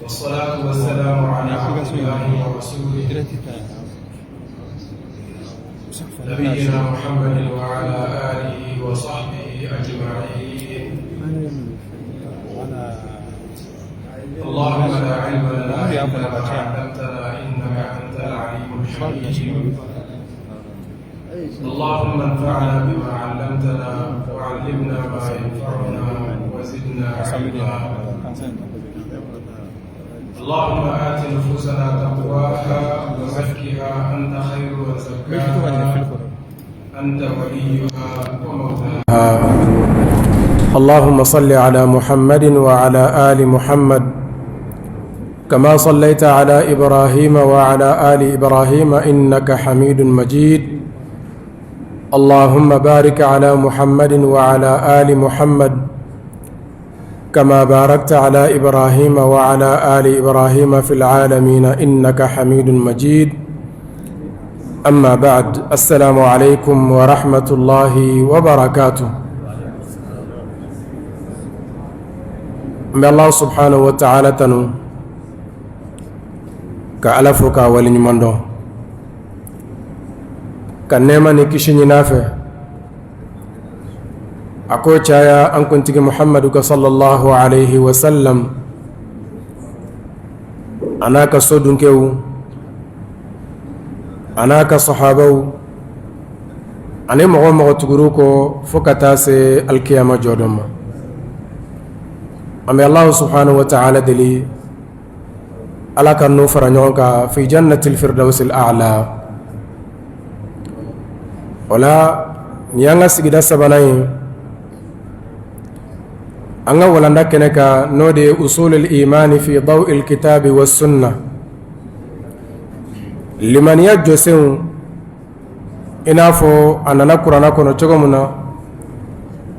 والصلاة والسلام على عبد الله ورسوله نبينا محمد وعلى آله وصحبه أجمعين. اللهم لا علم لنا إلا ما علمتنا إنك أنت العليم الحكيم. اللهم انفعنا بما علمتنا وعلمنا ما ينفعنا وزدنا علما. اللهم آت نفوسنا تقواها وزكها أنت خير من زكاها أنت وليها ومولاها. اللهم صل على محمد وعلى آل محمد كما صليت على إبراهيم وعلى آل إبراهيم إنك حميد مجيد. اللهم بارك على محمد وعلى آل محمد كما باركت على إبراهيم وعلى آل إبراهيم في العالمين إنك حميد مجيد. أما بعد، السلام عليكم ورحمة الله وبركاته. من الله سبحانه وتعالى تنو كألفك ولنمندو كنما نكشني نافع أكو چايا أن كنتك محمد صلى الله عليه وسلم أنا كصدن كيو أنا كصحابو أنا مغمغ تقروكو فكتاس الكيامة جودم. أمي الله سبحانه وتعالى دلي ألا كنو فرنيونك في جنة الفردوس الأعلى ولا نيانا سجد سبناي أنا ولندا كنكا نودي أصول الإيمان في ضوء الكتاب والسنة لمن يجسم إنافو أننا قرآن كنا تقومنا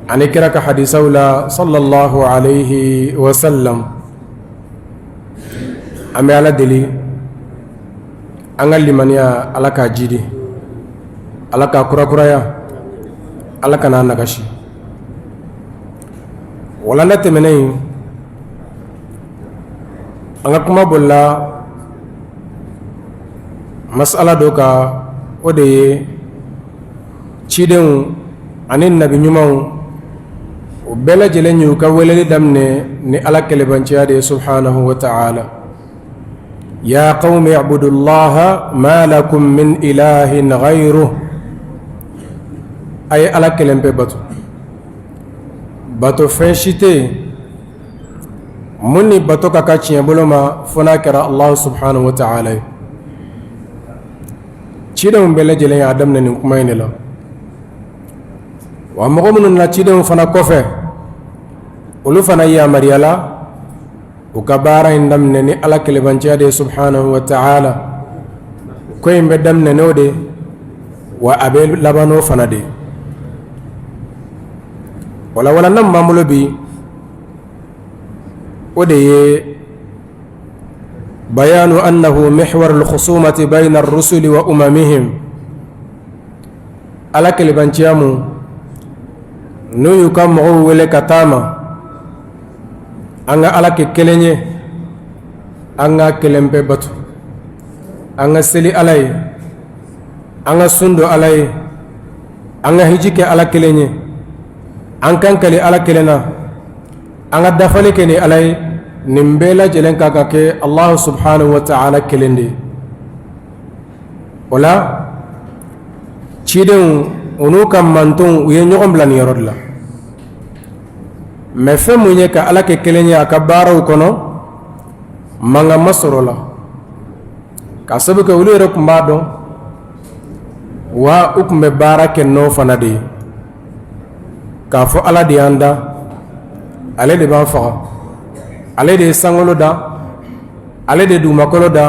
أن كرك حديث أولى صلى الله عليه وسلم. أمي على دلي أنا لمن يا على كجدي على كقرا كرايا على كنا نكشي ولا نتمنى أنكما بولا مسألة دوكا ودي تشيدن عن النبي نيمو وبلا جلنيو كولي دمني ني على كلبانشي سبحانه وتعالى. يا قوم اعبدوا الله ما لكم من إله غيره. أي على كلمة bato fenshite munni bato kaka ciyen boloma fona kɛra Allah subhanahu wa ta'ala. cidenw bɛɛ lajɛlen y'a daminɛ nin kuma in de la, wa mɔgɔ minnu na cidenw fana kɔfɛ olu fana yamariyala u ka baara in daminɛ ni ala kelebanciya de subhanahu wa ta'ala. ko in bɛ daminɛ n'o de wa a bɛ laban n'o fana de. wala nam mamulo bi o de ye bayanu annahu mihwar al-khusumati bayna ar-rusuli wa umamihim. ala kelibanciyamu n'u y'u ka mɔgɔw wele ka taama an ka ala kɛ kelen ye, an ka kelen bɛɛ bato, an ka seli ala ye, an ka sun don ala ye, an ka hiji kɛ ala kelen ye, an kan kali ala kelen na, an ka dafali kɛ ni ala ye. nin bɛɛ lajɛlen ka kɛ Allah subhanahu wa ta'ala kelen de. o la cidenw olu ka mantonw u ye ɲɔgɔn bila nin yɔrɔ de la, mɛ fɛn mun ye ka ala kɛ kelen ye a ka baaraw kɔnɔ mankan ma sɔrɔ la, ka sabu kɛ olu yɛrɛ tun b'a dɔn wa u tun bɛ baara kɛ n'o fana de ye. k'a fɔ ala de y'an da, ale de b'an faga, ale de ye sankolo da, ale de ye dugumakolo da,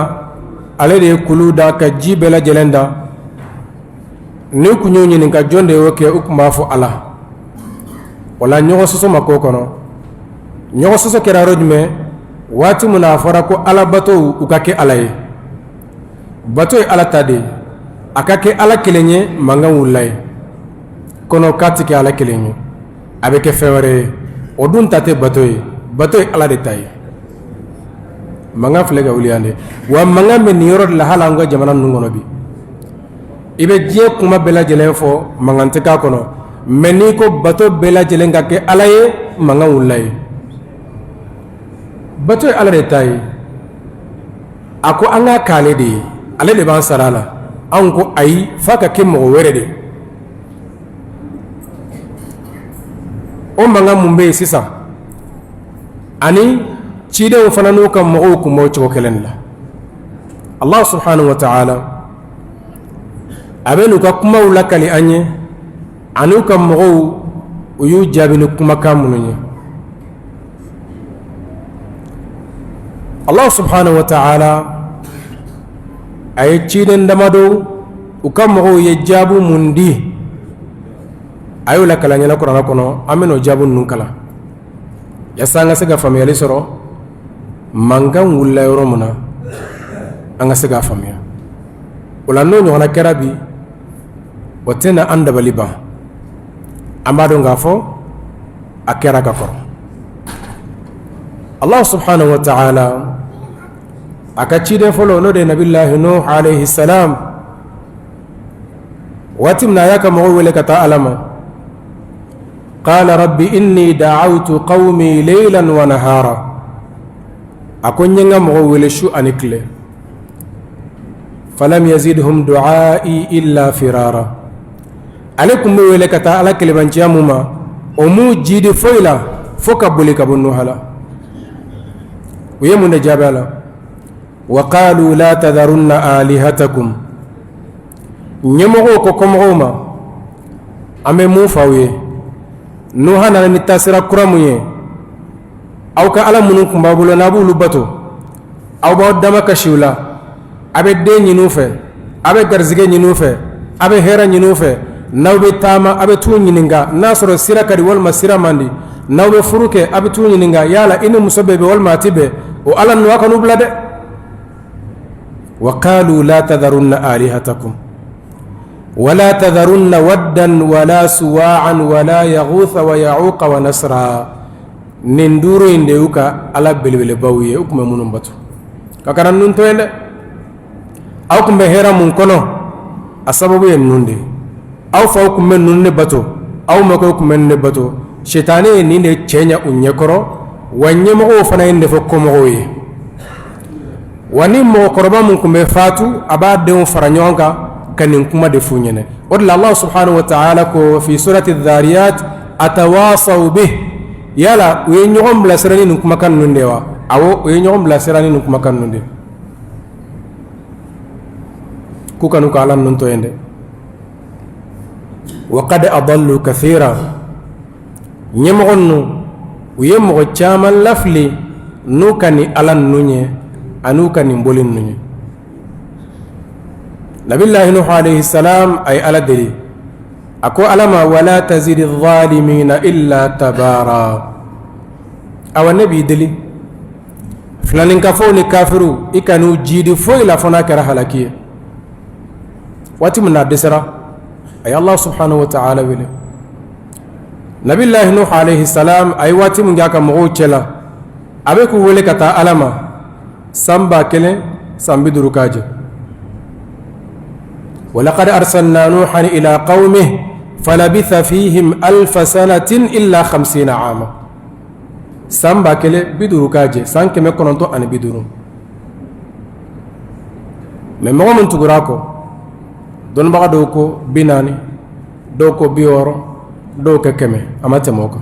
ale de ye kulu da, ka ji bɛɛ lajɛlen da. ni kun y'u ɲininka jɔn de y'o kɛ u tun b'a fɔ ala. wala ɲɔgɔn sɔsɔ ma k'o kɔnɔ. ɲɔgɔn sɔsɔ kɛra yɔrɔ jumɛn? waati min na a fɔra ko ala batow u ka kɛ ala ye. bato ye ala ta de ye, a ka kɛ ala kelen ye, mankan wulila ye. kono k'a tɛ kɛ ala kelen ye, a bɛ kɛ fɛn wɛrɛ ye. o dun ta tɛ bato ye, bato ye ala de ta ye. manga flega uliyande wa manga men yoro la halanga jamana nungono bi ibe je kuma bela jelen fo mangante ka kono meni ko bato bela jelen ga ke alaye manga ulay bato ala de tay ako anga kale de ale de ban sarala an ko ayi faka ke mo were de o manga mumbe sisa ani cide o fananu kam mo ko mo ci ko kelen la Allah subhanahu wa ta'ala abenu ka kuma wala kali anye anu kam mo uyu jabinu kuma kamunye Allah subhanahu wa ta'ala ay cide ndamado ukam mo ye jabu mundi ayo la kala nyana qur'ana kono ameno jabu nun kala yasanga sega famiyali soro mangan wulla yoromuna anga sega famiya wala no nyona kerabi watena anda baliba amado ngafo akera ka koro Allah subhanahu wa ta'ala akachide folo no de nabillahi nuh alayhi salam watimna yaka mo wele kata alama قال رب إني دعوت قومي ليلا ونهارا أكون ينغم غولشو أنكله فلم يزيدهم دعائي إلا فرارا عليكم بولك تعالى كلمة جاموما أمو جيد فويلا فوق بولك بنوهلا ويمون جابالا وقالوا لا تذرن آلهتكم نمغو كوكم غوما أمي موفاوي nuhana ni tasira kuramuye aw ka ala munun kumba bulo na bulu bato aw ba dama kashiwla abe de nyinu fe abe garzige nyinu fe abe hera nyinu fe nawbe tama abe tu nyininga nasoro sira kadi wal masira mandi nawbe furuke abe tu nyininga yala inu musabbe wal matibe o ala nu akanu blade wa qalu la tadharunna alihatakum ولا تذرن ودا ولا سواعا ولا يغوث ويعوق ونسرا نندورو انديوكا على بلبل باويه حكم منن باتو كاكاران نون تويل او كم بهيرا من كونو اسبب ينوندي او فوق من نون باتو او مكو من باتو شيطاني ني ني تشينيا اونيكورو وانيمو فناين دفو كوموي واني مو قربا من كم فاتو ابا دون فرانيونكا كان كما دفونينه ودل الله سبحانه وتعالى في سورة الذاريات أتواصوا به يلا وينيوم بلا سراني نكما كان نندوا أو وينيوم بلا سراني نكما كان نندي كوكا نكالا ننتو يندي وقد أضلوا كثيرا يمغنو ويمغو تشاما لفلي نوكاني ألان نوني أنوكاني مبولين نوني نبي الله نوح عليه السلام أي على دلي أكو ألما ولا تزيد الظالمين إلا تبارا أو النبي دلي فلان كفوني كافرو إكانو جيد فويلا فنا كره لكي واتمنا دسرا أي الله سبحانه وتعالى وله نبي الله نوح عليه السلام أي واتم جاك مغوچلا أبيكو ولك تا ألما سامبا كله سامبي دروكاجي ولقد أرسلنا نوحا إلى قومه فلبث فيهم 1000 سنة إلا 50 عاما سامبا كله بدورو كاجي سان كمي كونتو أن بدورو من مغمن تغراكو دون بغا دوكو بناني دوكو بيورو دوكو كمي أما تموكو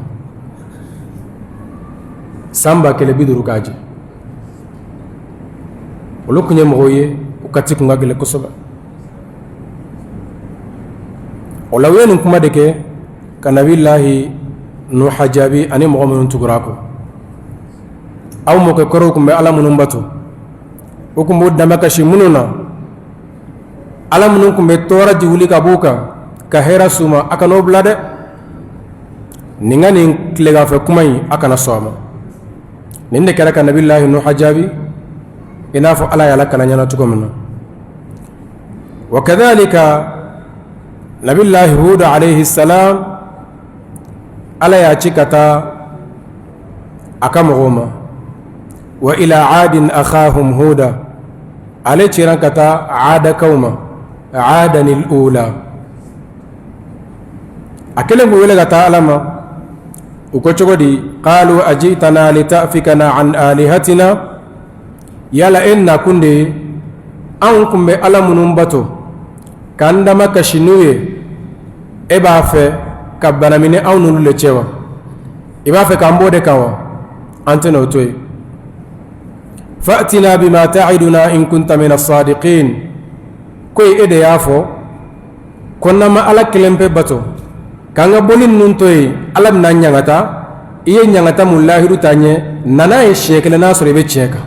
سامبا كله بدورو كاجي ولوكو نيمغوي وكاتيكو نغاغي كوسوبا wala wenu kuma deke ka nabillahi nuh hajabi ani mu'minun tugurako aw mo ke koro kumbe ala munum batu ukumbu damaka shi mununa ala munum kumbe tora jiwuli ka buka ka hera suma aka no blade ningani klega fa kumai aka na soma ninde kala ka nabillahi nuh hajabi inafu ala ya lakana nyana tugomna وكذلك نبي الله هود عليه السلام على ياتيكتا أكام غوما وإلى عاد أخاهم هودا عليه تيرانكتا عاد كوما عادا الأولى أكلم بولغة تعالما وكتشغدي قالوا أجئتنا لتأفكنا عن آلهتنا يلا إنا كندي أنكم بألم نمبتو كاندما كشنوي إبافة كبنا مني أو نلو لتشوا إبافة كامبودة كوا أنت نوتوي فأتنا بما تعدنا إن كنت من الصادقين كوي إدي يافو كنا ما ألا كلم ببتو كان بولين ننتوي ألم نانيانغتا إيه نانيانغتا ملاهيرو تاني نانا يشيك لنا سوري بيشيكا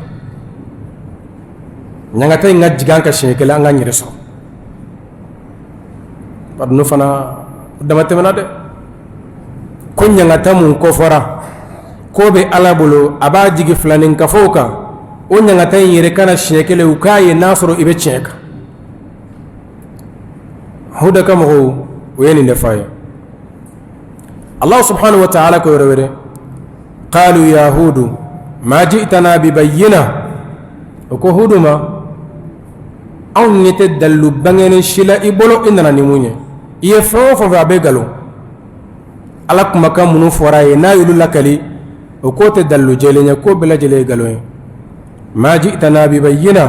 نانيانغتا ينغا جيغانكا شيك لنا نيرسو بدنو فانا دمت منا دي كون نانيانغتا مون كفرا كوبي ألا بولو أبا جيغي فلانين كفوكا o ñangata yere kana shekele ukaye nasoro ibe cheka huda kama ho weni nefaya Allah subhanahu wa ta'ala ko rewere qalu ya hudu ma ji'tana bi bayyina ko huduma aw nite dallu bangene shila ibolo inana ni munye iye fofo va be galo ala kuma kam munu foraye na yulu lakali ko te dallu jelenya ko bela jele galo ما جئتنا ببينة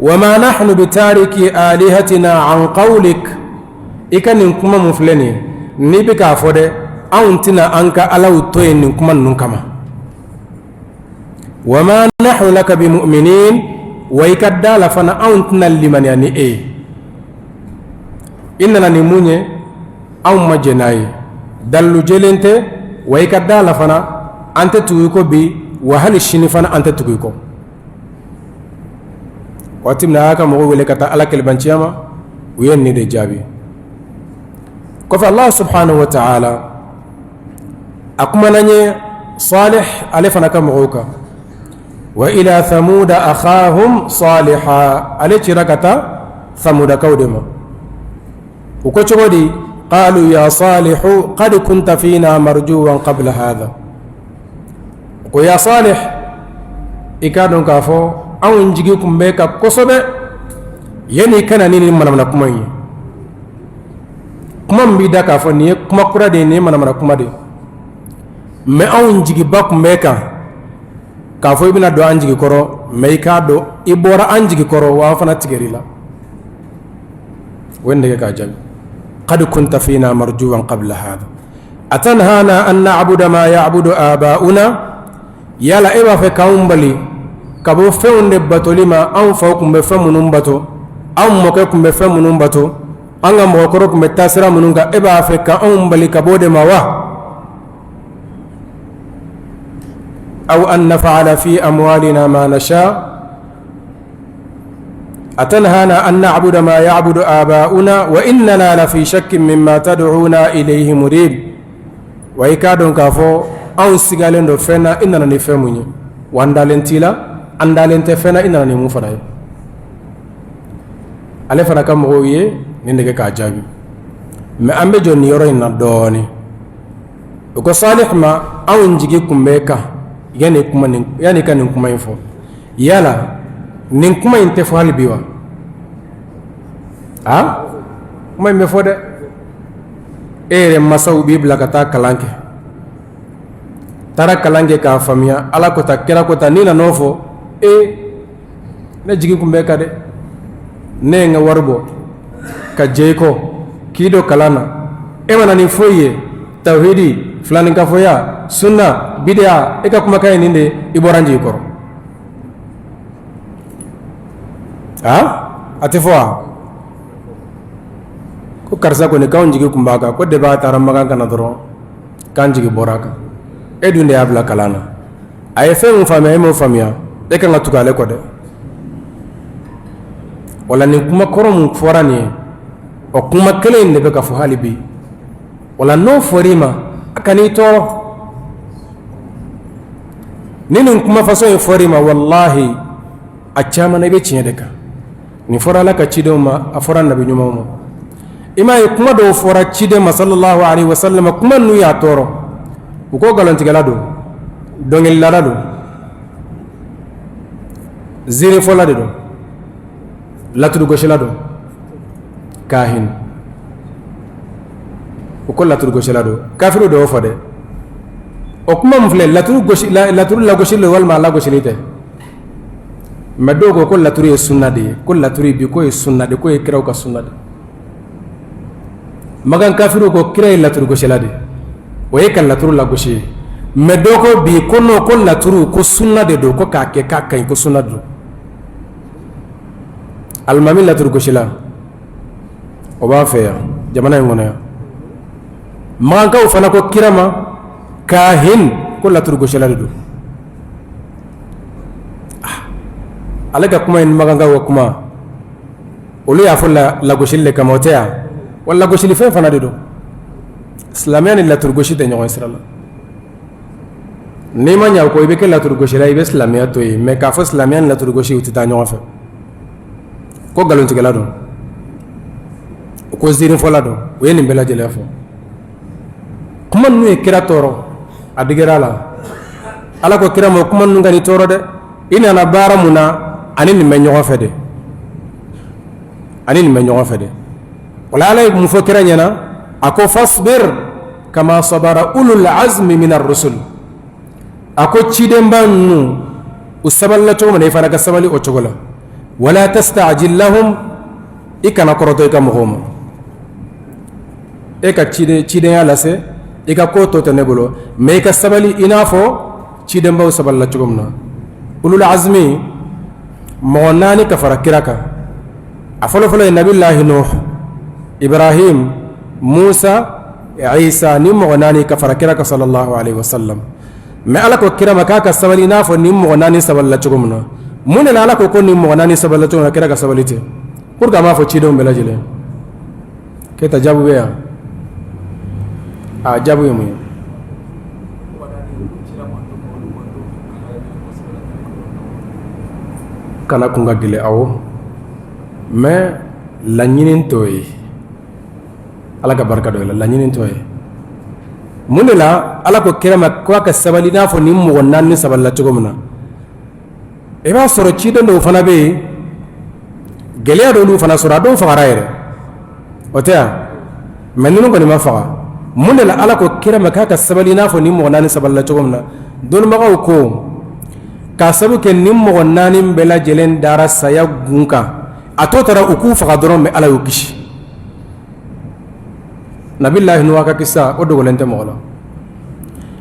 وما نحن بتارك آلهتنا عن قولك إكن نكما مفلني نبك أفضل أنتنا أنك ألو توين نكما نكما وما نحن لك بمؤمنين ويكدا لفنا أنتنا لمن يعني إيه إننا نموني أو مجناي دلو جلنت ويكدا لفنا أنت تويكو بي وهل الشنفنا أنت تويكو watimna haka mo wele kata ala kelbanciyama uyenni de jabi ko fa Allah subhanahu wa ta'ala akuma nanye salih alifana kam moka wa ila thamud akhahum salihah alichi rakata thamud kawdema uko chogodi qalu ya salihu qad kunta fina marjuwan qabla hadha ko ya salih ikadon kafo awon jigi kumbe ka kosobe yani kana nini manamana kuma yi kuma mbi da ka fo ni kuma kura de ni manamana kuma de me awon jigi ba kumbe ka fo ibina do anjigi koro me ka do ibora anjigi koro wa fana tigerila wende ka jabi qad kunta fina marjuwan qabla hada atanhana an na'budu ma ya'budu aba'una yala iba fe kaumbali kabo fewnde batolima an faw kumbe femunum bato an moke kumbe femunum bato an ga mo koro kumbe tasira munun ga eba fe ka an bali kabode mawa aw an naf'ala fi amwalina ma nasha atanhana an na'budu ma ya'budu aba'una wa innana la fi shakkin mimma tad'una ilayhi murib wa ikadon kafo an sigalendo fena inna ni femunyi wandalentila andalente fena ina ni mu fara ale fana kam mo wiye ni ndege ka jabi me ambe joni yoro ina doni ko salih ma awon jigi kumbeka yani kuma ni yani kan kuma info yala nin kuma inte fo halbiwa ha kuma me fode ere masaw bibla kata kalanke tara kalanke ka famia ala ko ta kera ko ta nina nofo ne jigi kumbe kade ne nga warbo ka jeyko kido kalana mana ni foye tawhidi fulani ka foya sunna bid'a eka kuma kay ninde iboranji koro atifoa ko karsa ko ne kawon jigi kumbaga ko deba taramaga kana doro kan jigi boraka edunde abla kalana ay fe mo famia mo famia de kan tukale ko de wala ni kuma korom forani o kuma kelen de be ka fo halibi wala no forima akani to ninin kuma faso e forima wallahi achama na be chinyedeka ni fora la ka chido ma afora nabi nyuma mo ima e kuma do fora chide ma sallallahu alaihi wasallam kuma nu ya toro ko galanti galado dongel ladado zini fola de do laturu goshila do kahin o ko laturu goshila do kafiru do fode o kuma mufle laturu la goshilo walma la goshilite meddo ko laturu e sunna de ko laturu bi ko e sunna de ko e kiraw ka sunna de magan kafiru ko kira laturu goshila de o e kan laturu la goshi meddo ko bi ko no ko laturu ko sunna de do ko ka ke ka kan ko sunna do almami laturu goshila o ba fe jamana ngona magan ka fana ko kirama kahin ko laturu goshila de do alaga kuma in maganga wa kuma olu ya fola la goshile kamotea wala goshili fe fana de do islamiyan la turgoshi de nyoy israla ni ma nyaw ko ibe ke la turgoshi la ibe islamiya to yi me ka fo islamiyan la turgoshi utita nyoy fa ko galon tigala do ko zirin fola do o yeni bela jele fo kuma nu e kira toro adigera la ala ko kira mo kuma nu ngani toro de ina na bara muna ani ni me nyoy fa de ani ni me nyoy fa de wala ala mu fo kira nyana ako fasbir kama sabara ulul azmi min ar-rusul ako chidembanu usaballa to mane fana ka sabali o chogola wala tasta'jil lahum ikana koroto ikam homa eka chide ya lase eka ko to tenebolo me ka sabali inafo chidemba usaballa chogomna ulul azmi monani ka farakiraka afolo folo nabillahi nuh ibrahim موسى عيسى نمو غناني كفركرك صلى الله عليه وسلم ما علىك كرا مكاك سبلي نافو نمو غناني سبلا تشغمنا من علىك كون نمو غناني سبلا تشغمنا كرا سبليتي كورغا ما فو تشيدوم بلا جيل كيتا جابو بيا جابو يمي kana kunga gile awo mais la ñinin toy ala ka barka do la ñinin toy munela ala ko kirama ko ka sabali na fo nim mo nan ni saballa to gomna e ba soro ci do fana be gele do lu fana soro do fa raire otea mennu ko ni ma fa munela ala ko kirama ka sabali na fo nim mo nan ni saballa to gomna don ma ko ka sabu ke nim mo nan ni bela jelen dara saya gunka ato tara uku fa doron me ala yukishi nabillahi nuwa ka kisa o dogolente mogola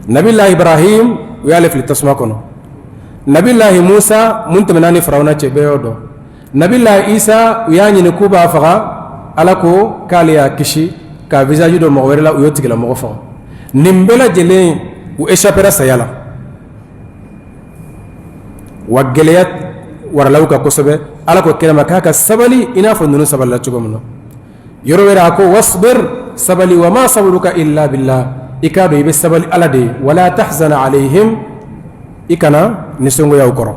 nabillahi ibrahim uyale fili tasma kono nabillahi musa muntemenani firawna cebeyo do nabillahi isa uyañini kuba faga ala ko kale ya kishi ka visage do mogo were la uyo tigila mogo faga nimbela jele u échappera sayala wa geleyat waralaw ka kosobe ala ko kelema kaka sabali ina fo nunu saballa cugomno yoro wera ko wasbir sabali wa ma sabruka illa billah ikado ibe sabali ala de wala tahzana alayhim ikana nisongo yaw koro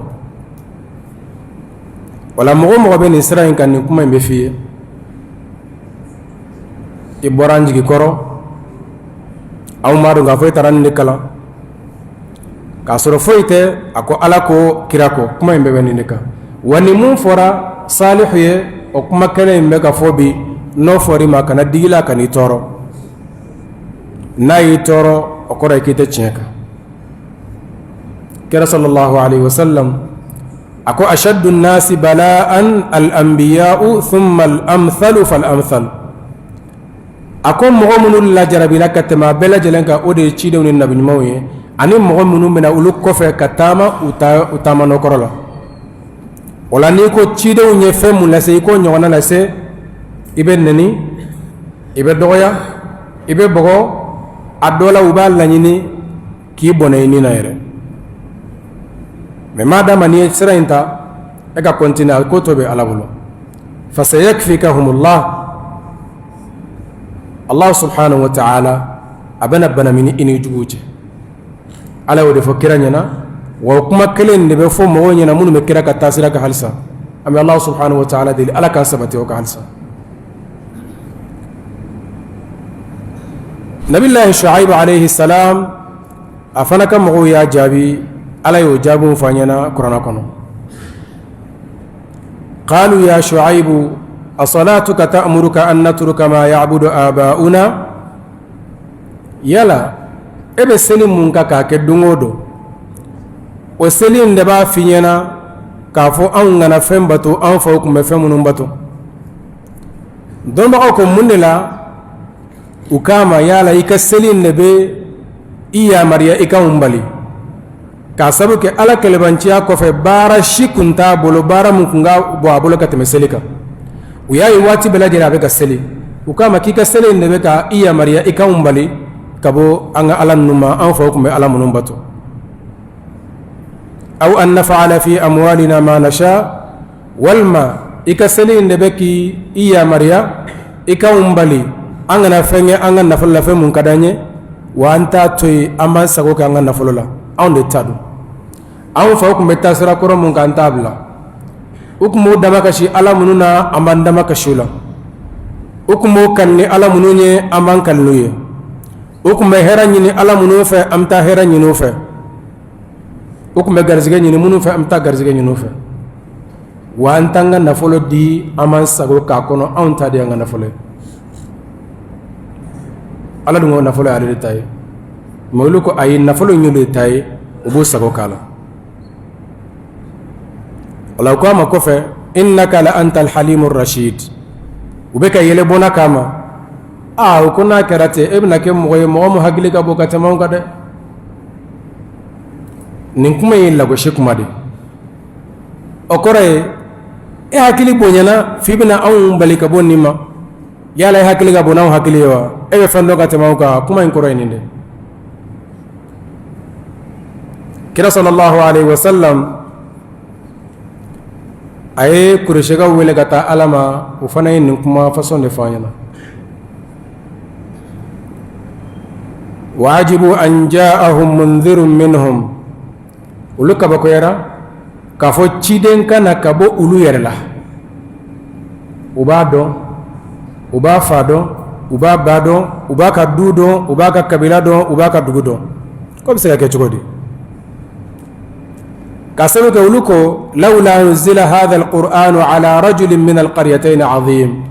wala mogo ben israel kan ni kuma be fi iboranji gi koro aw maru nga fo taran ni kala ka soro foite ako ala ko kirako kuma be ben ni ka wani mun fora salih ye o kuma kene be ka fobi no fori ma kana digila kani toro nayi toro o kora kite chenka kira sallallahu alaihi wasallam ako ashaddu an-nasi bala'an al-anbiya'u thumma al-amthalu fal-amthal ako mu'minu la jarabina katama bela jelenka ode chide unin nabi mawye ani mu'minu mena ulu kofe katama utama no korola wala ni ko chide unye femu la sey ko nyona la se ibe neni ibe doya ibe bogo adola ubal lanyini ki bonay ni nayre mais madama ni sirainta ega continue ko tobe alabulo fasayakfikahumullah Allah subhanahu wa ta'ala abana bana mini ini juguje ala wode fo kiranyana wa kuma kelen de be fo mo wonyana munu me kira ka tasira ka halsa ami Allah subhanahu wa ta'ala dili ala ka sabati o ka halsa nabi allah shuaib alayhi salam afana kam mo ya jabi ala yo jabu fanyana qur'ana kono قالوا يا شعيب أصلاتك تأمرك أن نترك ما يعبد آباؤنا يلا ebe seli mun ka kɛ dongo do o seli in de b'a fi ɲɛna k'a fɔ anw kana fɛn bato anw faw kun bɛ fɛn minnu bato dɔnnibagaw ko mun de la u k'a ma yala i ka seli in de bɛ i yamariya i ka mun bali k'a sabu kɛ ala kɛlɛbanciya kɔfɛ baara si kun t'a bolo baara mun kun ka bɔ a bolo ka tɛmɛ seli kan u y'a ye waati bɛɛ lajɛlen a bɛ ka seli u k'a ma k'i ka seli in de bɛ ka i yamariya i ka mun bali ka bɔ an ka ala ninnu ma an faw kun bɛ ala minnu bato aw an naf'ala fi amwalina ma nasha walma i ka seli in de bɛ k'i yamariya i ka mun bali an kana fɛn kɛ an ka nafolo la fɛn mun ka d'an ye wa an t'a to yen an b'an sago kɛ an ka nafolo la anw de ta don anw faw kun bɛ taa sira kɔrɔ mun kan t'a bila u kun b'o dama kasi ala minnu na an b'an dama kasi o la u kun b'o kanu ni ala minnu ye an b'an kanu n'u ye u kun bɛ hɛrɛ ɲini ala minnu fɛ an bɛ taa hɛrɛ ɲini u fɛ u kun bɛ garizigɛ ɲini minnu fɛ an bɛ taa garizigɛ ɲini u fɛ wa an t'an ka nafolo di an b'an sago k'a kɔnɔ anw ta de y'an ka nafolo ye ala dun ko nafolo y'ale de ta ye mɛ olu ko ayi nafolo in y'olu de ta ye u b'u sago k'a la wala u ko a ma kɔfɛ innaka la anta alhalimu rashid u bɛ ka yɛlɛ bɔnna k'a ma u ko n'a kɛra ten e bɛna kɛ mɔgɔ ye mɔgɔ min hakili ka bɔ ka tɛmɛ anw kan dɛ nin kuma ye lagosi kuma de o kɔrɔ ye e hakili bonyana f'i bɛna anw bali ka bɔ nin ma yala e hakili ka bon n'anw hakili ye wa e bɛ fɛn dɔ ka tɛmɛ anw kan kuma in kɔrɔ ye nin de kira sallallahu alaihi wasallam a ye kureshɛkaw wele ka taa ala ma o fana ye nin kuma fasɔn de fɔ an ɲɛna wajibu an ja'ahum munzirun minhum olu kabakoyara k'a fɔ ciden kana ka bɔ olu yɛrɛ la u b'a dɔn u b'a fa dɔn u b'a ba dɔn u b'a ka du dɔn u b'a ka kabila dɔn u b'a ka dugu dɔn ko bɛ se ka kɛ cogo di k'a sababu kɛ olu ko lawla unzila hadha alqur'anu ala rajulin min alqaryatayn azim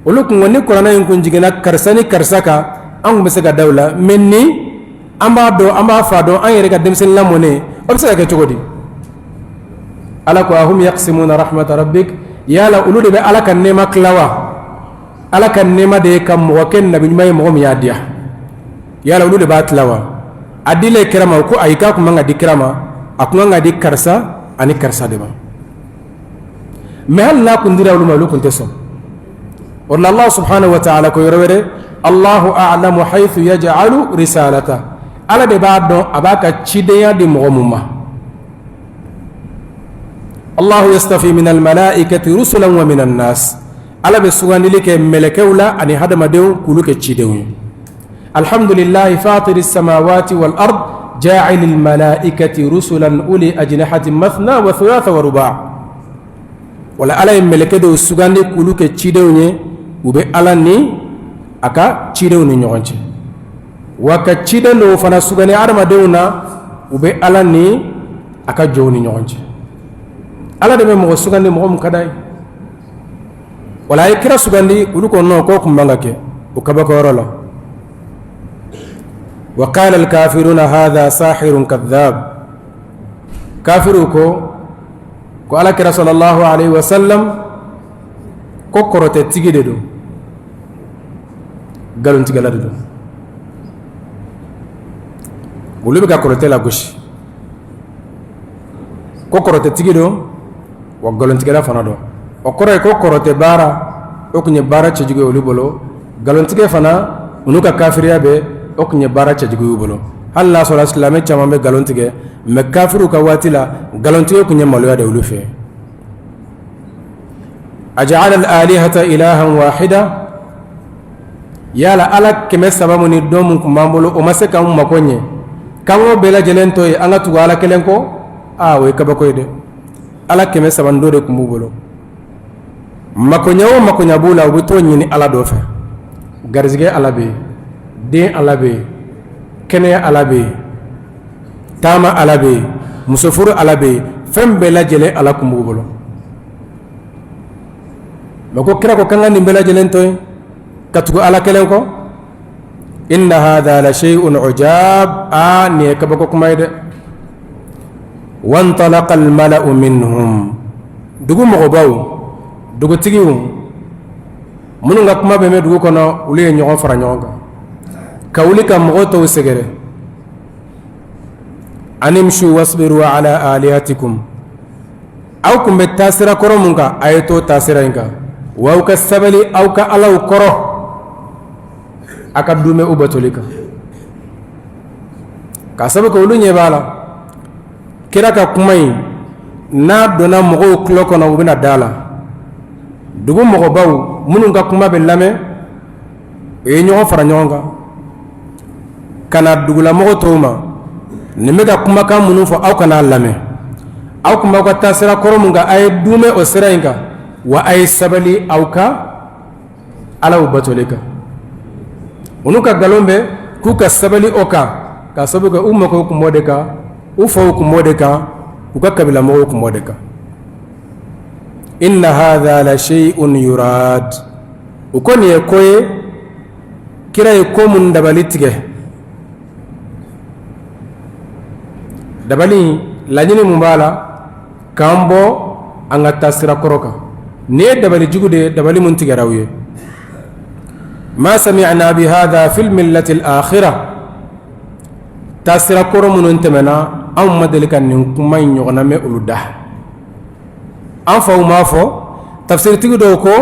olu kun ni kuranɛ in kun jiginna karisa ni karisa kan an kun bɛ se ka daw la mɛ ni an b'a dɔn an b'a fa dɔn an yɛrɛ ka denmisɛnnin lamɔnen o bɛ se ka kɛ cogo di ala ko ahum yaqsimuna rahmata rabbik yala olu de bɛ ala ka nɛɛma tila wa ala ka nɛɛma de ye ka mɔgɔ kɛ nabi ɲuman ye mɔgɔ min y'a diya yala olu de b'a tila wa a dilen kira ma ko ayi k'a kun man ka di kira ma a kun kan ka di karisa ani karisa de ma mɛ hali n'a kun dira olu ma olu kun tɛ sɔn o la allah subhanahu wa ta'ala ko yɔrɔ wɛrɛ allahu a'lamu haythu yaj'alu risalata ala de b'a dɔn a b'a ka cidenya di mɔgɔ mun ma allahu yastafi min almalaikati rusulan wa min annas ala bɛ sugandili kɛ mɛlɛkɛw la ani hadamadenw k'olu kɛ cidenw ye alhamdulillahi fatiri samawati wal ard ja'il almalaikati rusulan uli ajnihatin mathna wa thulatha wa ruba' wala ala ye mɛlɛkɛ dɔw sugandi k'olu kɛ cidenw ye u bɛ ala ni a ka cidenw ni ɲɔgɔn cɛ wa ka ciden dɔw fana sugandi adamadenw na u bɛ ala ni a ka jɔnw ni ɲɔgɔn cɛ ala de bɛ mɔgɔ sugandi mɔgɔ min ka d'a ye wala a ye kira sugandi olu ko non k'o kun man ka kɛ o kabakɔyɔrɔ la wa qala alkafiruna hadha sahirun kadhab kafiru ko ala kira sallallahu alaihi wasallam ko kɔrɔtɛ tigi de don galontigɛla de don olu bɛ ka kɔrɔtɛ lagosi ko kɔrɔtɛ tigi don wa galontigɛla fana don o kɔrɔ ye ko kɔrɔtɛ baara o kun ye baara cɛjugu ye olu bolo galontigɛ fana olu ka kafiriya bɛ o kun ye baara cɛjugu y'u bolo hali n'a sɔrɔ silamɛ caman bɛ galon tigɛ mɛ kafiriw ka waati la galontigɛ kun ye maloya de olu fɛ aj'ala al-alihata ilahan wahida yala ala kɛmɛ saba mun ni dɔn mun kun b'an bolo o ma se k'an mako ɲɛ k'an k'o bɛɛ lajɛlen to yen an ka tugu ala kelen kɔ o ye kabako ye dɛ ala kɛmɛ saba ni dɔ de kun b'u bolo makoɲɛ o makoɲɛ b'u la u bɛ t'o ɲini ala dɔ fɛ garizigɛ ala bɛ yen den ala bɛ yen kɛnɛya ala bɛ yen taama ala bɛ yen musofuru ala bɛ yen fɛn bɛɛ lajɛlen ala kun b'u bolo mako kira ko kanga ni bela jelen toy katugo ala kelen ko inna hadha la shay'un ujab ani kabako kumayde wantalaqa al mala'u minhum dugu mo baw dugu tigiwu munu nga kuma be me dugu kono uli nyogo fara nyoga kawli kam mo to segere animshu wasbiru ala alihatikum aw kumbe tasira koromunga ayto tasira inga waw ka sabali aw ka alaw koro aka dume ubatolika ka sabu ko lunye bala kira ka kumai na dona mogo kloko na ubina dala dugu mogo baw munun ka kuma be lame e nyogo fara nyonga kana dugula mogo toma nimega kuma ka munun fo aw kana lame aw kuma ko tasira koromunga ay dume o sira inga wa ay sabali aw ka alaw batolika unuka galombe kuka sabali oka ka sabuka umma ko kumodeka ufo kumodeka kuka kabila mo kumodeka inna hadha la shay'un yurad ukoni ekoye kira ekomun dabalitige dabali lanyini mumbala kambo anga tasira koroka ne dabali jugude dabali muntige rawiye ما سمعنا بهذا في الملة الآخرة تاسرا كرمون انتمنا أو مدلكا نكما يغنم أولده أنفو ما فو تفسير تقدوكو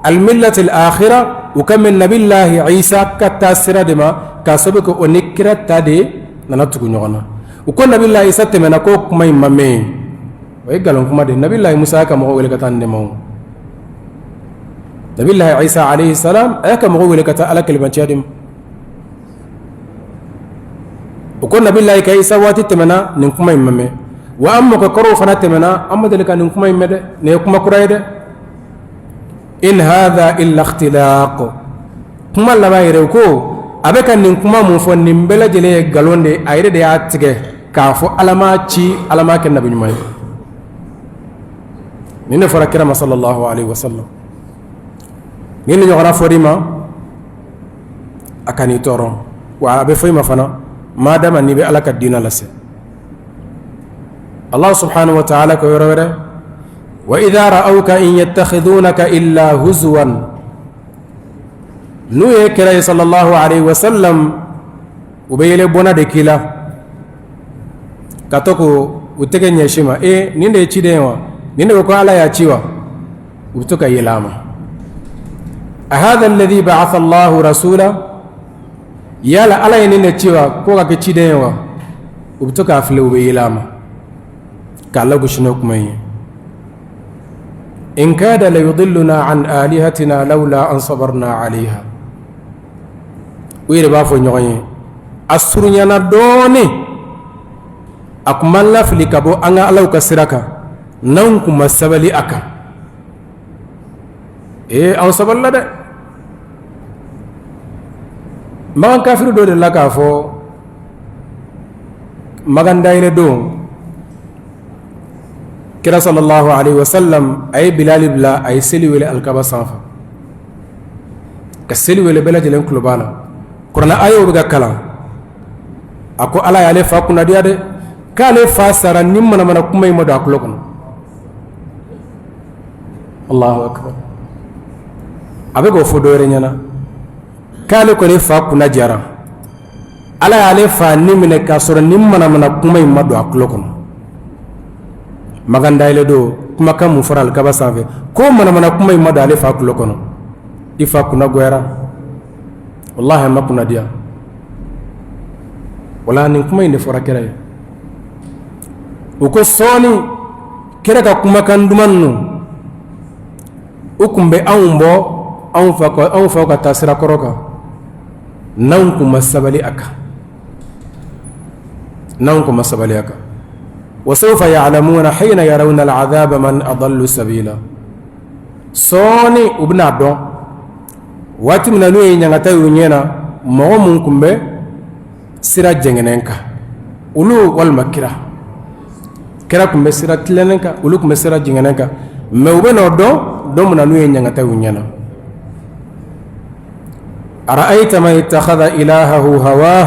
الملة الآخرة وكم من نبي الله عيسى كتاسرا دما كاسبك ونكرة تادي ننتقو نغنى وكون نبي الله عيسى تمنا كوك ما يمامي ويقالون كما دي نبي الله موسى كما هو ولكتان نمو نبي الله عيسى عليه السلام أيك مغول كتا على كلمة شادم وكون نبي الله عيسى واتي تمنا نكما يمامي وأما كرو فنا تمنا أما ذلك نكما يمد نكما كرايد إن هذا إلا اختلاق كما لا بايركو أبيك نكما مفون نبلا جلي قالون دي أيد دي أتجه كافو علما شي علما كنا بنيماي نفر كرام صلى الله عليه وسلم nini nyogara forima akani toro wa abe foima fana madama ni be alaka dina lase Allah subhanahu wa ta'ala ko yorore wa idha ra'awka in yattakhidunaka illa huzwan nuye kira sallallahu alayhi wa sallam ubeyele bona de kila katoko utege nyeshima ninde chidewa ninde ko ala ya chiwa utoka yelama هذا الذي بعث الله رسولا يلا على ينين تشوا كوكا كتشيدوا وبتوكا فلو بيلاما قال له شنوك مي إن كاد ليضلنا عن آلهتنا لولا أن صبرنا عليها ويربا فو نيوغي أسرنيانا دوني أكمل فلكبو أنا ألو كسركا نونكم السبلي أكا أو سبل لدى magan kafiru do de la ka fo magan dayre do kira sallallahu alaihi wasallam ay bilal ibla ay seli wele alkaba sanfa ka seli wele bela jelen kulubala qur'ana ayo be kala ako ala yale fa kuna dia de kale fa sara nimma mana kumay mo da kulokon Allahu akbar abe go fo do re nyana kale ko ne fa kuna jara ala yale fa nimne ka soro nimmana mana kuma imma do aklo kono maganda ile do kuma kam mu faral kaba save ko mana kuma imma do ale fa aklo kono ifa kuna goyara wallahi ma kuna dia wala nin kuma inde fora kere uko soni kere ka kuma kan dumannu ukumbe awumbo awu fa ka tasira koroka nanku masabali aka وسوف يعلمون حين يرون العذاب من أضل سبيلا سوني ابن عبدو واتي من نوي نغتا يونينا مو منكم به سرا جننكا ولو والمكرا كراكم بسرا تلنكا ولوكم بسرا جننكا موبن ودو domna nuye nyangata wunyana ara'aita man ittakhadha ilahahu hawah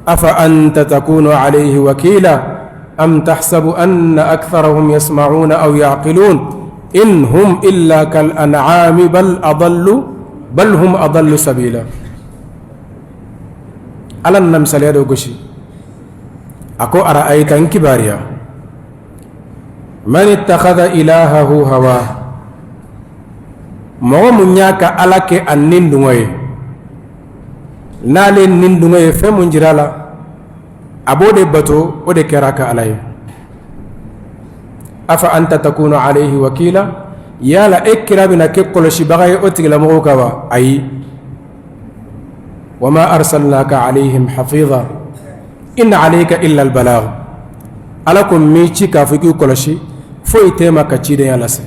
afa anta takunu alayhi wakila am tahsabu anna aktharahum yasma'una aw ya'qilun in hum illa kal an'ami bal hum adallu sabila alan namsal yado goshi ako ara'aita kibariya man ittakhadha ilahahu hawah mo munyaka alake annindungoye nale nindungoye fe munjirala abode bato ode keraka alay afa anta takunu alayhi wakila yala ekira bina ke koloshi bagay otigla mo kawa ay wama arsalnaka alayhim hafiza in alayka illa albalagh alakum mi chika fuki koloshi fo itema ka chide yalase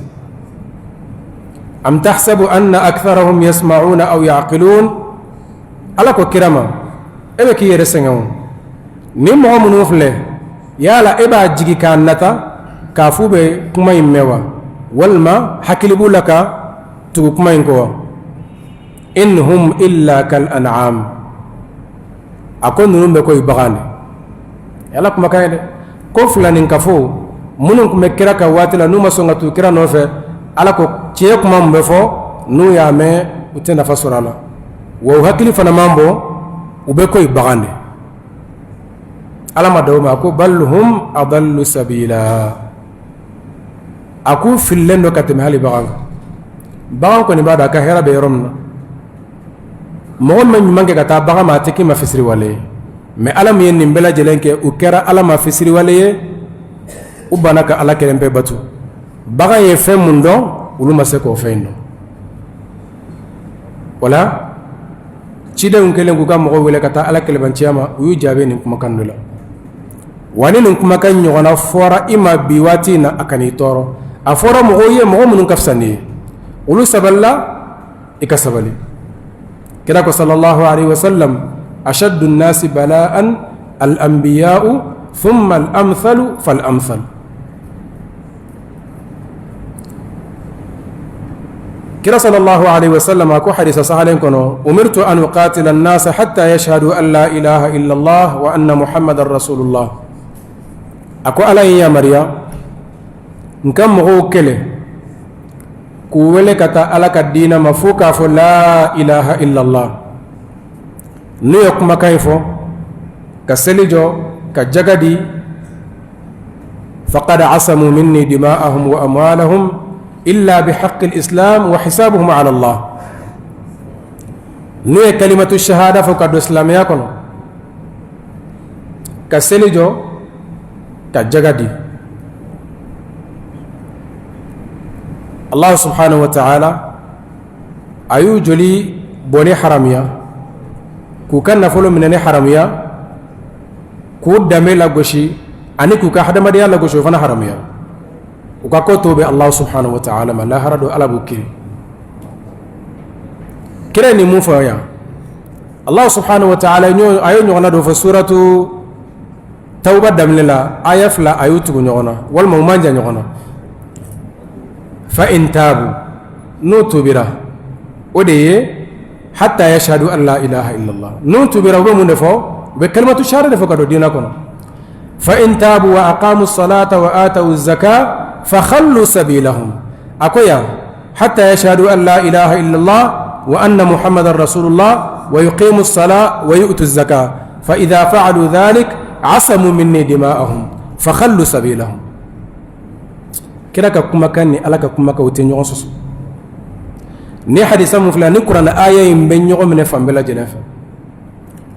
am tahsabu anna aktharahum yasma'una aw ya'qilun alako kirama ebe ki yere sengaw ni mo munu fle yala eba jigi kan nata ka fube kuma immewa walma hakilibu laka tu kuma inko inhum illa kal an'am akon nunu be koy bagane yala kuma kayde ko fulanin kafo munun kuma kira ka watila numa songa tu kira no fe alako ciye kuma mbe fo nu ya me utena fasorala wo hakili fana mambo ube koy bagande alama dawma ko bal hum adallu sabila aku fillendo kateme hali bagan ko ni bada ka hera be romna mo men mangi gata baga ma teki ma fisri wale me alam yen ni mbela jelenke u kera alama fisri wale ubana ka ala kelembe batu baga ye femundo uluma se ko feyno wala cide unkele nguga mo wele kata ala kele banciama uyu jabe ni kuma kandula wani ni kuma kan nyona fora ima biwati na akani toro afora mo ye mo mun kafsani ulu saballa ikasabali kira ko sallallahu alaihi wasallam ashaddu an-nas bala'an al-anbiya'u thumma al-amthalu fal-amthal كلا صلى الله عليه وسلم أكو حديث صحيح كنو أمرت أن أقاتل الناس حتى يشهدوا أن لا إله إلا الله وأن محمد رسول الله أكو علي يا مريم نكم مغو كله كوله كتا ألك الدين مفوكا فلا إله إلا الله نيوك مكايفو كسلجو كجغدي فقد عصموا مني دماءهم وأموالهم إلا بحق الإسلام وحسابهم على الله نوي كلمة الشهادة فقد إسلام يكون كسلجو كجغدي الله سبحانه وتعالى أيو جلي بني حرامية كو كان نفلو من حرامية كو دمي لغوشي أني كو كحدا مديا لغوشي فانا حرامية ukakoto be Allah subhanahu wa ta'ala ma la harado ala bukiri kire ni mufa ya Allah subhanahu wa ta'ala ayo nyona do fa suratu tauba damlela ayafla ayutu nyona wal mumanja nyona fa in tabu nutubira odeye hatta yashhadu an la ilaha illa Allah nutubira be mun defo be kalimatu shahada defo kado dina kono fa in tabu wa aqamu as-salata wa atu az-zakata فخلوا سبيلهم أكويا حتى يشهدوا أن لا إله إلا الله وأن محمد رسول الله ويقيموا الصلاة ويؤتوا الزكاة فإذا فعلوا ذلك عصموا مني دماءهم فخلوا سبيلهم كلا كما كان ألك كما كوتين يغصص ني حديث مفلا نقرأ آية من يغم من فم بلا جنف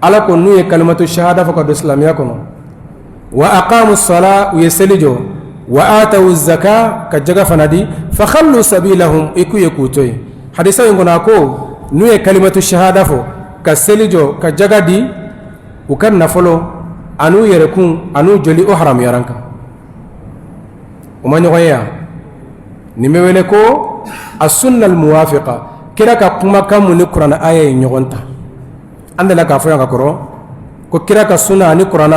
ألك نوي كلمة الشهادة فقد إسلام يكون وأقاموا الصلاة ويسلجوا وآتوا الزكاة كجغا فندي فخلوا سبيلهم إكو يكوتوي حديثا يقول أكو نوي كلمة الشهادة فو كسلجو كجغا دي وكان نفلو أنو يركون أنو جلي أحرم يرانك ومن يغيا نميولكو السنة الموافقة كلا كما كم نقرأ آية ينغنتا عندنا كافر كرو كلا كسنة نقرأ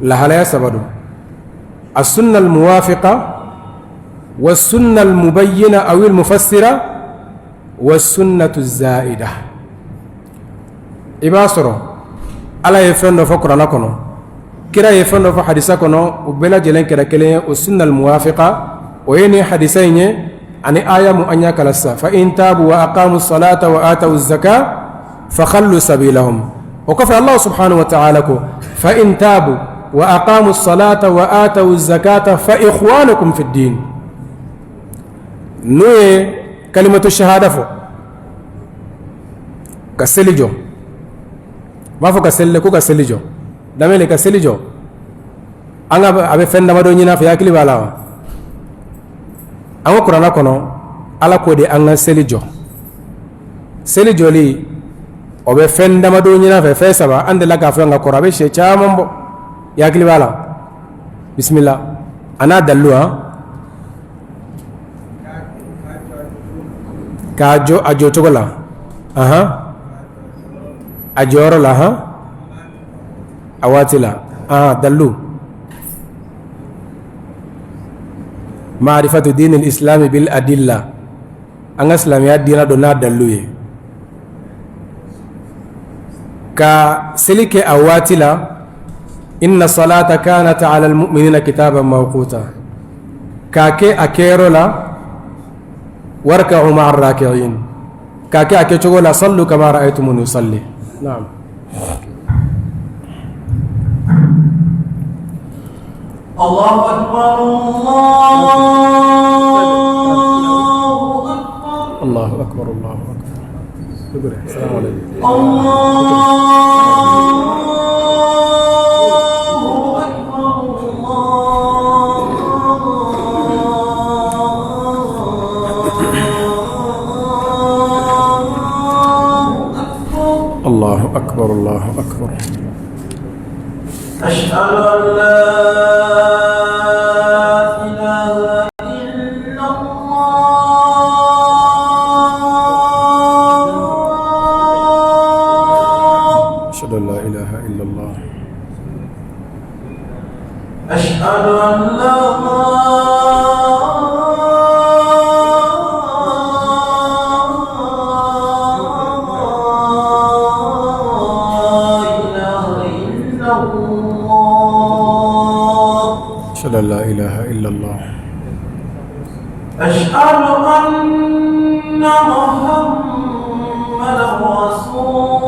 لهلا سبدو السنة الموافقة والسنة المبينة أو المفسرة والسنة الزائدة إباسرو على يفند فقرا لكنو كرا يفند فحديثا كنو وبلا جلين كرا كلين والسنة الموافقة ويني حديثين عن آية مؤنيا كالسا فإن تابوا وأقاموا الصلاة وآتوا الزكاة فخلوا سبيلهم وكفى الله سبحانه وتعالى فإن تابوا وأقاموا الصلاة وآتوا الزكاة فإخوانكم في الدين نوي كلمة الشهادة فو كسلجو ما فو كسلكو كسلجو دمي كسلجو أنا أبي فند ما دونينا في أكلي بالا أنا كورانا كونو على كودي أنا سلجو سلجو لي أبي فند ما دونينا في فيسبا عند لا كافر أنا كورابي شيء شامم يا أكلي بالا بسم الله أنا دلوا كاجو أجو تقولا أجور لها أواتلا دلو معرفة دين الإسلام بالأدلة أن إسلاميات دينا دونا دلو كسلك أواتلا إن الصلاة كانت على المؤمنين كتابا موقوتا كاكي أكيرولا واركعوا مع الراكعين كاكي أكيرولا صلوا كما رأيتموني يصلي نعم الله أكبر الله أكبر الله أكبر السلام عليكم الله أكبر الله أكبر أشهد أن لا إله إلا الله أشهد أن لا إله إلا الله أشهد أن لا أشهد أن لا إله إلا الله أشهد أن محمدا رسول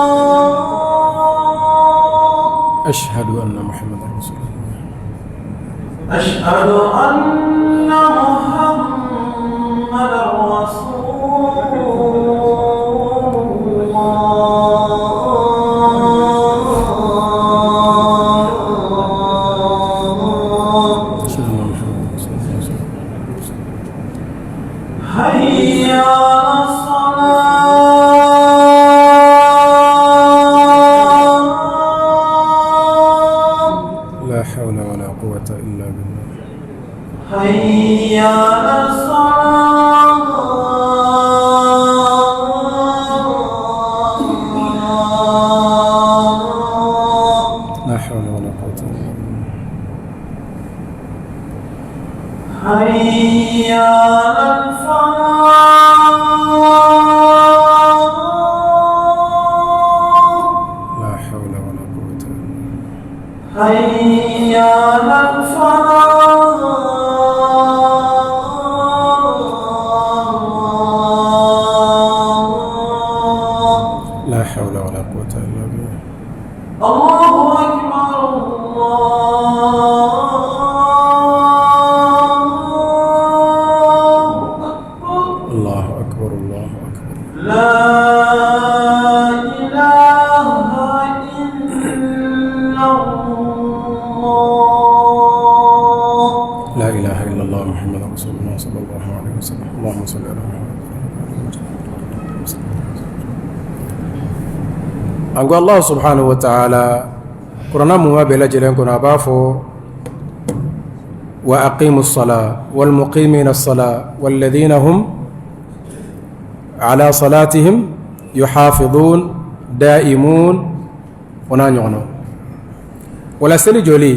الله أشهد أن محمدا رسول الله أشهد أن محمدا رسول حي على الصلاة لا حول ولا قوة إلا بالله حي على الصلاة لا حول ولا قوة إلا بالله حي على الفلاح لا حول ولا قوة إلا بالله حي على الفلاح لا حول ولا قوة إلا بالله الله أكبر الله أكبر الله أكبر لا إله إلا الله لا إله إلا الله محمد رسول الله صلى الله عليه وسلم اللهم صل على محمد أنقول الله سبحانه وتعالى قرنا مما بلا جلين كنا بافو وأقيموا الصلاة والمقيمين الصلاة والذين هم على صلاتهم يحافظون دائمون ونانيونو ولا سلي جولي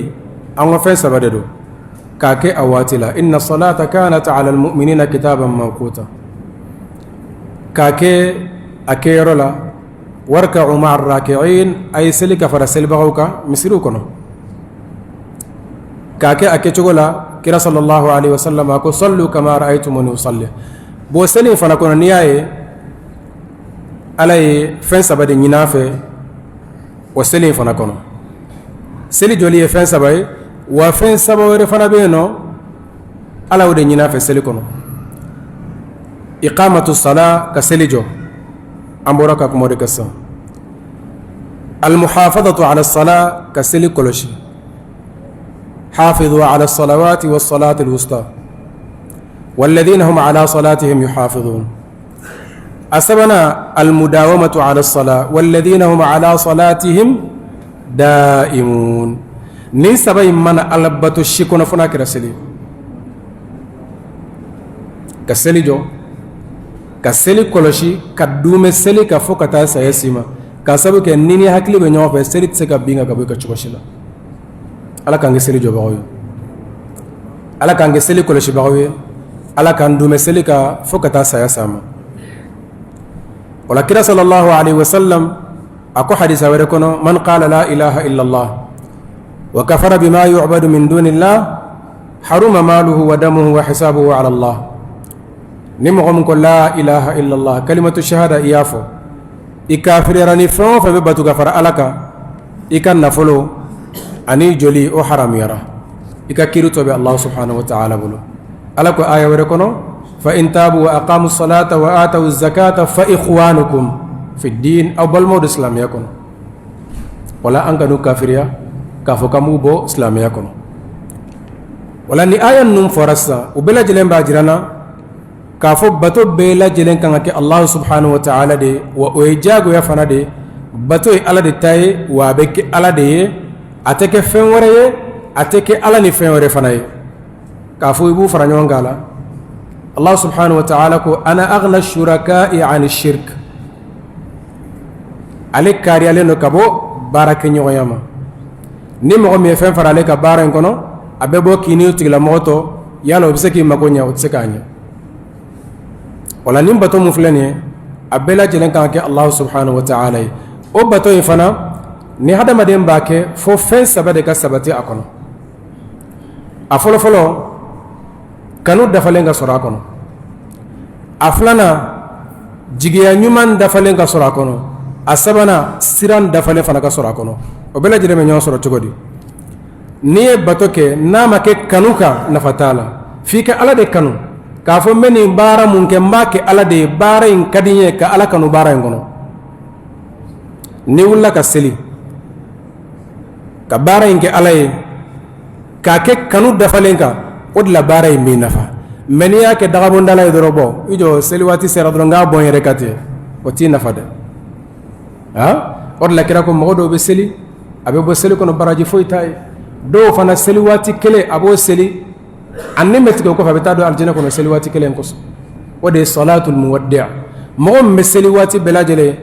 أنو فين سبددو كاكي أواتلا إن الصلاة كانت على المؤمنين كتابا موقوتا كاكي أكيرولا واركعوا مع الراكعين أي سلك فرسل بغوكا مسيروكنا كاكي أكيتشغولا كرا صلى الله عليه وسلم أكو صلوا كما رأيتموني أصلي بوسلي فنكون نياي علي فين سبب نينافي وسلي فنكون سلي جولي فين سبب وفين سبب رفنا بينو على ودي نينافي سلي كونو إقامة الصلاة كسلي جو أمبورك كموري كسا المحافظة على الصلاة كسلي كولوشي حافظوا على الصلوات والصلاة الوسطى والذين هم على صلاتهم يحافظون أسبنا المداومة على الصلاة والذين هم على صلاتهم دائمون نسبي من ألبت الشكون فناك رسلي كسلي جو كسلي كولوشي كدوم سلي كفوكتا سيسيما كسبو كنيني هكلي بنيوم فسلي تسكا بينغا كبوكا تشوشلا ala kange seli jo bagoy ala kange seli koloshi bagoy ala kan dume seli ka fokata saya sama wala kira sallallahu alaihi wasallam ako hadisa wore kono man qala la ilaha illa allah wa kafara bima yu'badu min dunillah haruma maluhu wa damuhu wa hisabuhu ala allah nimo ko la ilaha illa allah kalimatu shahada iyafo ikafirani fo fa be batu gafara alaka ikan nafolo ani joli o haram yara ika kiruto be allah subhanahu wa ta'ala bulu alako aya wore kono fa in tabu wa aqamu salata wa atu zakata fa ikhwanukum fi din aw bal mod islam yakun wala anganu kafiriya ka fo kamu bo islam yakun wala ni aya num forasa ubela jelen ba jirana ka fo bato bela jelen kan ke allah subhanahu wa ta'ala de wa o jago ya fanade bato ala de tay wa be ke ala de ateke fen wore ye ateke ala ni fen wore fana ye ka fo ibu fara ñon gala allah subhanahu wa ta'ala ko ana aghna shuraka'i 'ani shirk ale kari ale no kabo barake ñoyama ni mo mi fen fara ale ka baran kono abe bo kini tigla moto yalo bi seki mako nya utsekanya wala nim bato mu fulani abela jelen kan ke allah subhanahu wa ta'ala o bato fana ni hadamaden b'a kɛ fo fɛn saba de ka sabati a kɔnɔ a fɔlɔfɔlɔ kanu dafalen ka sɔrɔ a kɔnɔ a filanan jigiya ɲuman dafalen ka sɔrɔ a kɔnɔ a sabanan siran dafalen fana ka sɔrɔ a kɔnɔ o bɛɛ lajɛlen bɛ ɲɔgɔn sɔrɔ cogo di n'i ye bato kɛ n'a ma kɛ kanu kan nafa t'a la f'i ka ala de kanu k'a fɔ n bɛ nin baara mun kɛ n b'a kɛ ala de ye baara in ka di n ye ka ala kanu baara in kɔnɔ n'i wulila ka seli ka baara in kɛ ala ye k'a kɛ kanu dafalen kan o de la baara in b'i nafa mɛ n'i y'a kɛ dagabondala ye dɔrɔn bɔ i jɔ seli waati sera dɔrɔn n k'a bɔ n yɛrɛ ka ten o t'i nafa dɛ o de la kira ko mɔgɔ dɔw bɛ seli a bɛ bɔ seli kɔnɔ baraji foyi t'a ye dɔw fana seli waati kelen a b'o seli a ni bɛ tigɛ o kɔfɛ a bɛ taa don alijinɛ kɔnɔ seli waati kelen kosɔn o de ye salatul muwaddi' mɔgɔ min bɛ seli waati bɛɛ lajɛlen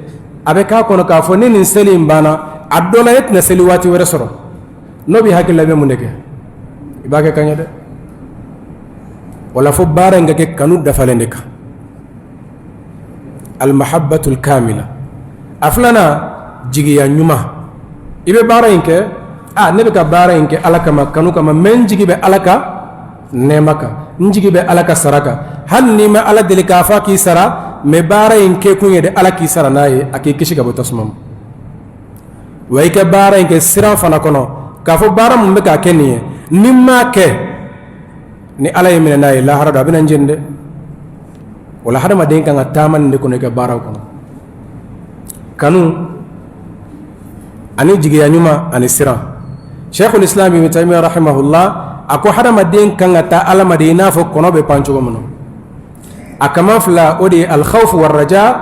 a bɛ k'a kɔnɔ k'a fɔ ni nin seli in banna a dɔ la e tɛna seli waati wɛrɛ sɔrɔ n'o b'i hakili la i bɛ mun de kɛ i b'a kɛ ka ɲɛ dɛ wala fo baara in ka kɛ kanu dafalen de kan almahabbatul kamila a filanan jigiya ɲuman i bɛ baara in kɛ ne bɛ ka baara in kɛ ala kama kanu kama mɛ n jigi bɛ ala ka nɛɛma kan n jigi bɛ ala ka sara kan hali n'i ma ala deli k'a fɔ k'i sara mɛ baara in kɛ kun ye de ala k'i sara n'a ye a k'i kisi ka bɔ tasuma ma wa i kɛ baara in kɛ siran fana kɔnɔ k'a fɔ baara mun bɛ k'a kɛ nin ye ni m'a kɛ ni ala ye minɛ n'a ye lahara dɔ a bɛna n jeni dɛ wala hadamaden kan ka taama nin de kɔnɔ i ka baaraw kɔnɔ kanu ani jigiya ɲuman ani siran sheikhul islam ibn taymiyyah rahimahullah a ko hadamaden kan ka taa ala ma de i n'a fɔ kɔnɔ bɛ pan cogo min na a kaman fila o de ye alkhawfu warraja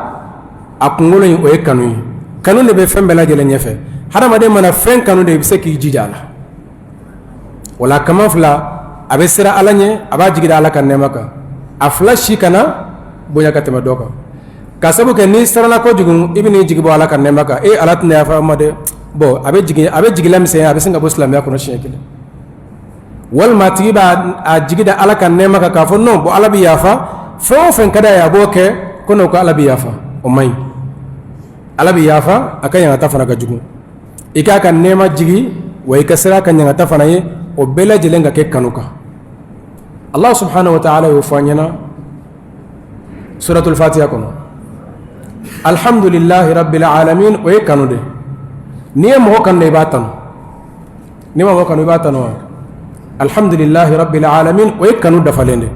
a kunkolo in o ye kanu ye kanu de bɛ fɛn bɛɛ lajɛlen ɲɛfɛ hadamaden mana fɛn kanu de i bɛ se k'i jija a la wala kaman fila a bɛ siran ala ɲɛ a b'a jigida ala ka nɛɛma kan a fila si kana bonya ka tɛmɛ dɔ kan ka sabu kɛ n'i siranna kojugu i bɛ n'i jigi bɔ ala ka nɛɛma kan ala tɛna yafa ma dɛ bon a bɛ jigila misɛnya a bɛ sin ka bɔ silamɛya kɔnɔ siɲɛ kelen walma tigi ba a jigida ala kan nema ka fo non bo ala bi yafa fo fen kada ya boke kono ko ala bi yafa o may ala bi yafa akanya ta fana ka jugu ika kan nema jigi wa ikasira kan nyanga ta fana ye o bela jelenga ke kanuka Allah subhanahu wa ta'ala yufanyana suratul fatiha kono alhamdulillahi rabbil alamin o kanude niye mo kan ne batan ni mo kan batan alhamdulillahi rabbil alamin o kanu dafalende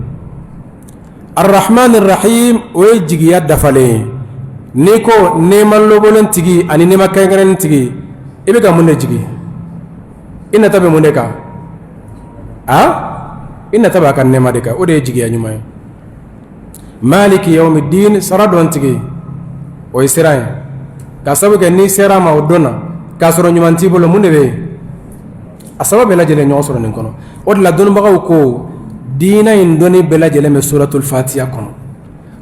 arrahmanir rahim o jigiya dafale niko neman lobolen tigi ani nema kangaren tigi ibe ga munne jigi inna tabe munne ka inna taba kan nema de ka o de jigiya nyuma maliki yawmiddin saradon tigi o isirai ka sabu ke ni sera ma odona ka soro nyumanti bolo munne be asaba bela jele nyo soro nin kono o de la don bagaw ko dina indoni bela jele me suratul fatiha kono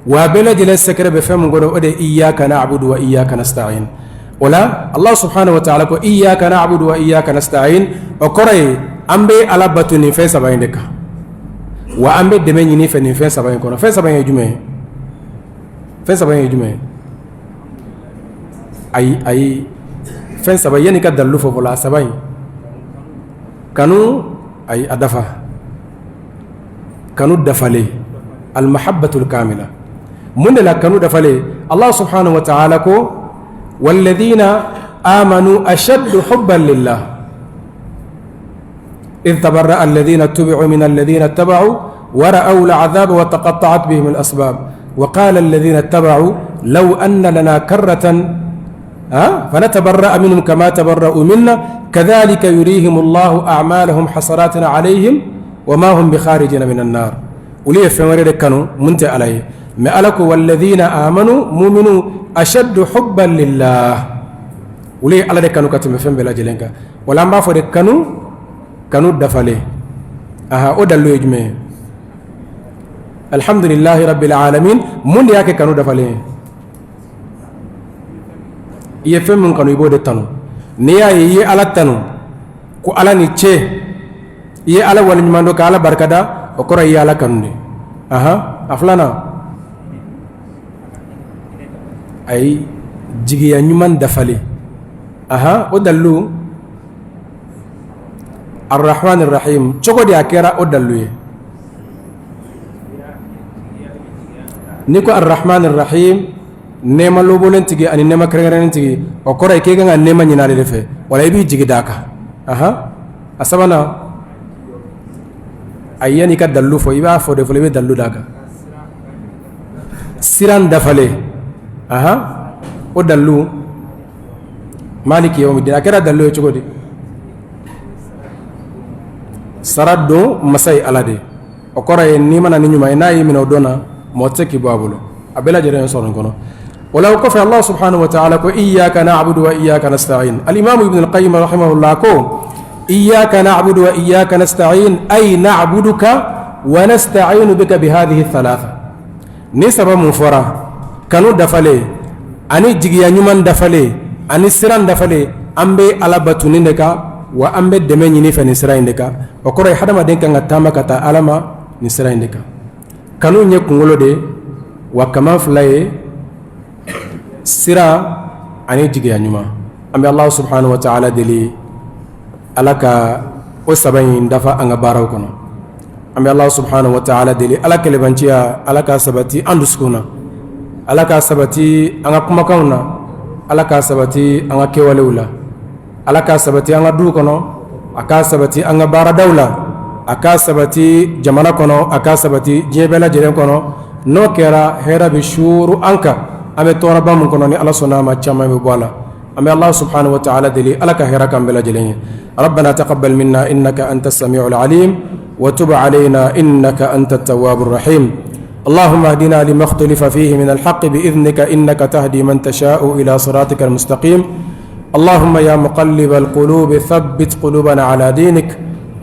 wa bela jele sekere be fem ngodo o de iyyaka na'budu wa iyyaka nasta'in wala Allah subhanahu wa ta'ala ko iyyaka na'budu wa iyyaka nasta'in o koray ambe ala batuni fe sabayinde ka wa ambe de men ni fe ni fe sabayin kono fe sabayin jume ay fe sabayin ka dalu fo la sabayin kanu ay adafa kanu dafale al mahabbatul kamila mun la kanu dafale Allah subhanahu wa ta'ala ko walladhina amanu ashaddu hubban lillah إذ تبرأ الذين اتبعوا من الذين اتبعوا ورأوا العذاب وتقطعت بهم الأسباب وقال الذين اتبعوا لو أن لنا كرة فنتبرأ منهم كما تبرأوا منا كذلك يريهم الله أعمالهم حسرات عليهم وما هم بخارجين من النار وليه في مريد كانوا منت عليه ما ألكوا والذين آمنوا مؤمنوا أشد حبا لله وليه على كانوا كتم فهم بلا جلنك ولما فرق كانوا دفلي أدلوا يجمع الحمد لله رب العالمين من ياك كانوا دفلي يفهم من كانوا يبود التنو نيا يي على التنو كو على نيتشي يي على ولنمانو كالا بركدا وكرا يي على كانوا أفلانا أي جيجي نيمان دفلي أدلوا الرحمن الرحيم چوكو دي اكيرا اودالوي نيكو الرحمن الرحيم نيما لوبولن تيغي اني نيما كرغرن تيغي او كوراي كيغا نيما نينالي ديفه ولا يبي جيغي داكا اسبانا اياني كدلو فو يبا فو ديفو لبي دلو داكا سيران دفالي اودالو مالك يوم الدين اكيرا دلو چوكو دي saraddo masay alade o koray ni mana ni nyuma inayi min odona moteki babulo abela jere soron kono wala ko fa Allah subhanahu wa ta'ala ko iyyaka na'budu wa iyyaka nasta'in al imam ibn al qayyim rahimahullah ko iyyaka na'budu wa iyyaka nasta'in ay na'buduka wa nasta'inu bika bi hadhihi thalatha ni sabab mufara kanu dafale ani jigiya nyuman dafale ani siran dafale ambe alabatu nindeka wa ambe deme nyini fe ni sira indeka o koro hadama den kan tama kata alama ni sira indeka kanu nye kungolo de wa kama fulaye sira ani jige nyuma ambe Allah subhanahu wa ta'ala deli alaka o sabayin dafa anga baraw kono ambe Allah subhanahu wa ta'ala deli alaka lebancia alaka sabati anduskuna alaka sabati anga kumakauna alaka sabati anga kewalewula alaka sabati anga du kono aka sabati anga bara dawla aka sabati jamana kono aka sabati jebela jere kono no kera hera bi shuru anka ame tora bam kono ni Allah sunama chama be bola ame Allah subhanahu wa ta'ala dili alaka hera kam bela jele ربنا تقبل منا إنك أنت السميع العليم وتب علينا إنك أنت التواب الرحيم اللهم اهدنا لما اختلف فيه من الحق بإذنك إنك تهدي من تشاء إلى صراطك المستقيم اللهم يا مقلب القلوب ثبت قلوبنا على دينك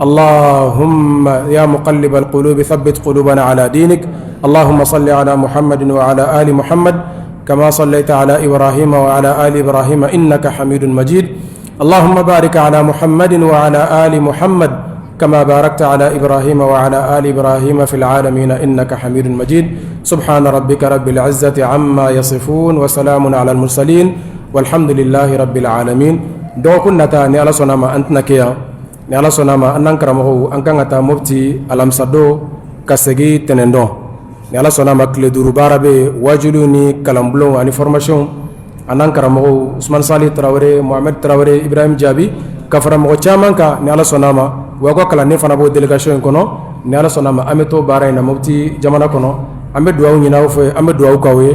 اللهم يا مقلب القلوب ثبت قلوبنا على دينك اللهم صل على محمد وعلى آل محمد كما صليت على إبراهيم وعلى آل إبراهيم إنك حميد مجيد اللهم بارك على محمد وعلى آل محمد كما باركت على إبراهيم وعلى آل إبراهيم في العالمين إنك حميد مجيد سبحان ربك رب العزة عما يصفون وسلام على المرسلين والحمد لله رب العالمين دو كنا تاني على صنما أنتنا كيا على صنما أنن كرمه أنكن أتا مبتي ألم صدو كسجي تنندو على صنما كل دروبارا بي واجلوني كلام بلو أني فورماسيون أنن كرمه عثمان صالح تراوري محمد تراوري إبراهيم جابي كفرم وچامان كا على صنما وقو كلا نفنا بو ديليغاسيون كونو على صنما أمتو بارين مبتي جمانا كونو أمد دعاو يناو في أمد دعاو كاوي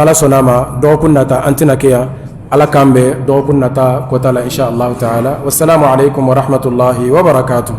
على صنما دو كنا تا أنتنا كيا على كامبي دو كنا تا كوتالا إن شاء الله تعالى والسلام عليكم ورحمة الله وبركاته